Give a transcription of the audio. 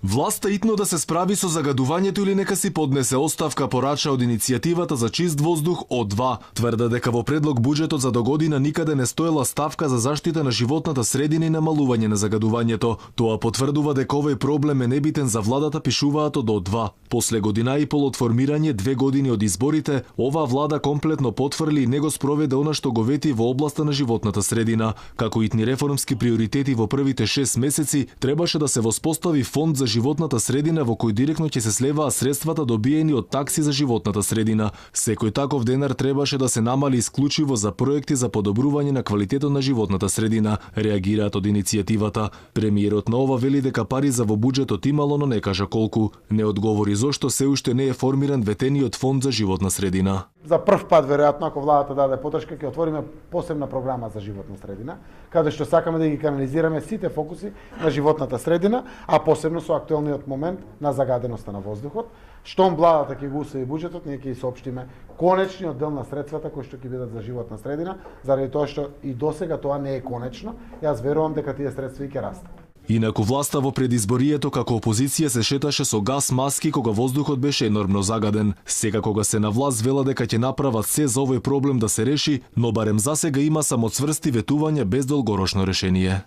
Власта итно да се справи со загадувањето или нека си поднесе оставка, порача од иницијативата за чист воздух О2. Тврда дека во предлог буџетот за догодина никаде не стоела ставка за заштита на животната средина и намалување на загадувањето. Тоа потврдува дека овој проблем е небитен за владата, пишуваат од О2. После година и пол од формирање, 2 години од изборите, оваа влада комплетно потврли и не го спроведе она што го вети во областа на животната средина. Како итни реформски приоритети во првите 6 месеци, требаше да се воспостави фонд за животната средина во кој директно ќе се слеваат средствата добиени од такси за животната средина. Секој таков денар требаше да се намали исклучиво за проекти за подобрување на квалитетот на животната средина, реагираат од иницијативата. Премиерот на ова вели дека пари за во буџетот имало, но не кажа колку. Не одговори зошто се уште не е формиран ветениот фонд за животна средина. За прв пат, веројатно, ако владата даде подршка, ќе отвориме посебна програма за животна средина, каде што сакаме да ги канализираме сите фокуси на животната средина, а посебно со актуелниот момент на загаденоста на воздухот. Штом владата ќе го усвои буџетот, ние ќе соопштиме конечниот дел на средствата кои што ќе бидат за животна средина, заради тоа што и досега тоа не е конечно. Јас верувам дека тие средства и ќе растат. Инаку власта во предизборието како опозиција се шеташе со гас маски кога воздухот беше енормно загаден. Сега кога се на власт вела дека ќе направат се за овој проблем да се реши, но барем засега има само цврсти ветувања без долгорочно решение.